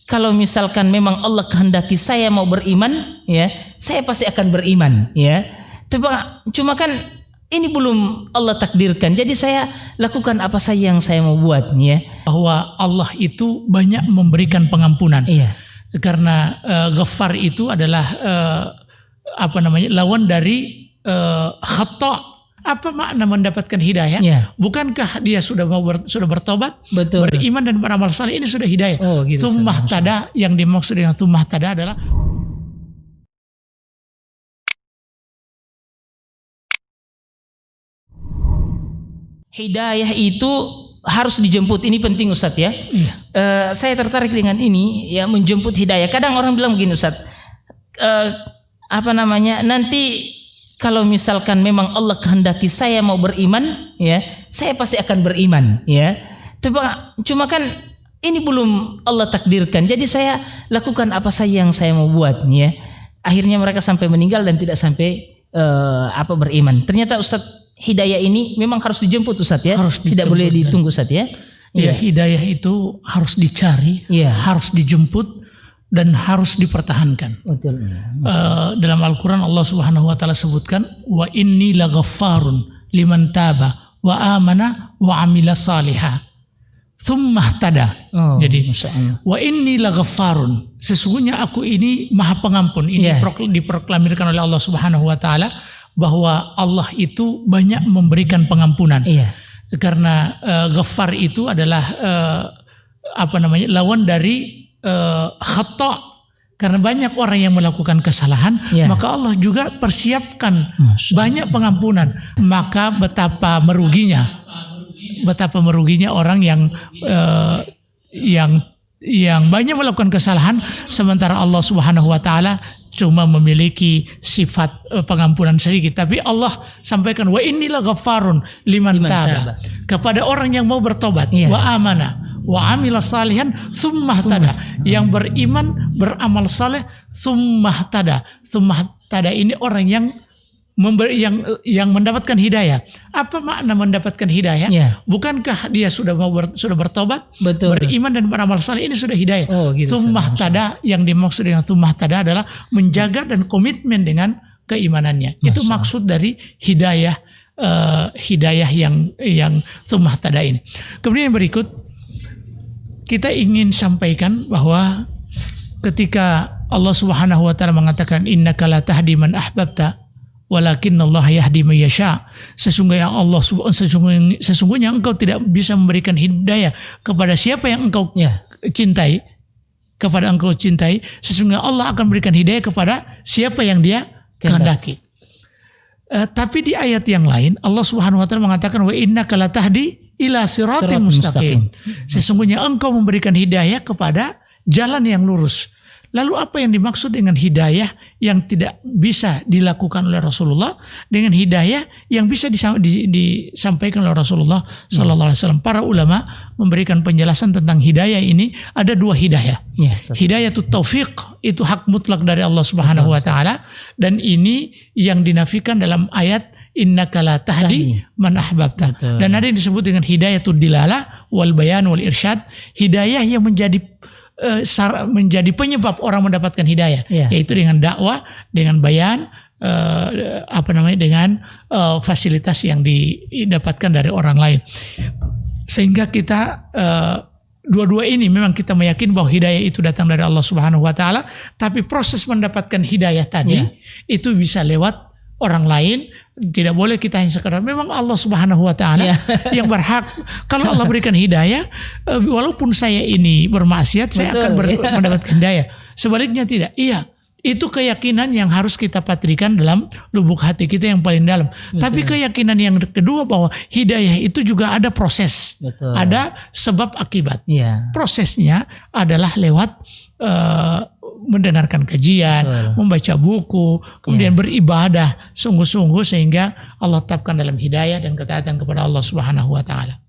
kalau misalkan memang Allah kehendaki saya mau beriman, ya, saya pasti akan beriman, ya. Cuma kan ini belum Allah takdirkan. Jadi saya lakukan apa saja yang saya mau buat, ya. Bahwa Allah itu banyak memberikan pengampunan. Iya. Karena Ghaffar itu adalah lawan dari khata'. Apa makna mendapatkan hidayah? Ya. Bukankah dia sudah bertobat, Betul. beriman dan beramal saleh, ini sudah hidayah. Oh, gitu, Tsumma tada, yang dimaksud dengan tsumma tada adalah hidayah itu harus dijemput. Ini penting, Ustadz, ya. iya. Saya tertarik dengan ini, ya, menjemput hidayah. Kadang orang bilang begini, Ustadz, nanti kalau misalkan memang Allah kehendaki saya mau beriman, ya, saya pasti akan beriman, ya. Cuma kan ini belum Allah takdirkan. Jadi saya lakukan apa saja yang saya mau buat, ya. Akhirnya mereka sampai meninggal dan tidak sampai beriman. Ternyata, Ustadz, hidayah ini memang harus dijemput, Ustadz, ya. Tidak boleh ditunggu, Ustadz, ya. Ya, hidayah itu harus dicari, ya, harus dijemput, dan harus dipertahankan. Betul. Dalam Al-Quran Allah Subhanahu Wa Taala sebutkan, wa inni laghaffarun liman taba wa amana wa amila salihah tsumma ihtada. Jadi wa inni laghaffarun, sesungguhnya aku ini maha pengampun. Ini diproklamirkan oleh Allah Subhanahu Wa Taala bahwa Allah itu banyak memberikan pengampunan. Karena Ghaffar itu adalah lawan dari khata'. Karena banyak orang yang melakukan kesalahan, maka Allah juga persiapkan banyak pengampunan. Maka betapa meruginya orang yang banyak melakukan kesalahan, sementara Allah Subhanahu Wa Taala cuma memiliki sifat pengampunan sedikit. Tapi Allah sampaikan, wa inilah ghaffarun liman taba, kepada orang yang mau bertobat, wa amana wa amila salihan tsumma ihtada, yang beriman beramal saleh, tsumma ihtada. Tsumma ihtada ini orang yang mendapatkan hidayah. Apa makna mendapatkan hidayah? Bukankah dia sudah bertobat, beriman dan beramal saleh, ini sudah hidayah. Tsumma ihtada, yang dimaksud dengan tsumma ihtada adalah menjaga dan komitmen dengan keimanannya. Itu maksud dari hidayah yang tsumma ihtada ini. Kemudian yang berikut, kita ingin sampaikan bahwa ketika Allah Subhanahu Wa Taala mengatakan innaka la tahdi man ahbabta walakinnallaha yahdi man yasha, sesungguhnya engkau tidak bisa memberikan hidayah kepada siapa yang engkau cintai, sesungguhnya Allah akan memberikan hidayah kepada siapa yang dia kehendaki. Tapi di ayat yang lain Allah Subhanahu Wa Taala mengatakan wa innaka la tahdi ila siratin mustaqim, sesungguhnya engkau memberikan hidayah kepada jalan yang lurus. Lalu apa yang dimaksud dengan hidayah yang tidak bisa dilakukan oleh Rasulullah dengan hidayah yang bisa disampaikan oleh Rasulullah Sallallahu Alaihi Wasallam? Para ulama memberikan penjelasan tentang hidayah ini, ada dua hidayah. Hidayatut taufiq, itu hak mutlak dari Allah Subhanahu Wa Taala, dan ini yang dinafikan dalam ayat innaka la tahdi man ahbabta. Dan ada yang disebut dengan hidayatud dilalah wal bayan wal irsyad, hidayah yang menjadi penyebab orang mendapatkan hidayah, yaitu dengan dakwah, dengan bayan, dengan fasilitas yang didapatkan dari orang lain. Sehingga kita dua-dua ini memang kita meyakini bahwa hidayah itu datang dari Allah Subhanahu Wa Taala, tapi proses mendapatkan hidayah tadi itu bisa lewat orang lain. Tidak boleh kita hanya sekedar, memang Allah Subhanahu Wa Taala yang berhak. Kalau Allah berikan hidayah, walaupun saya ini bermaksiat, saya akan mendapatkan hidayah. Sebaliknya tidak. Itu keyakinan yang harus kita patrikan dalam lubuk hati kita yang paling dalam. Tapi keyakinan yang kedua bahwa hidayah itu juga ada proses, ada sebab akibat. Prosesnya adalah lewat mendengarkan kajian, membaca buku, kemudian beribadah sungguh-sungguh sehingga Allah tetapkan dalam hidayah dan ketaatan kepada Allah Subhanahu Wa Taala.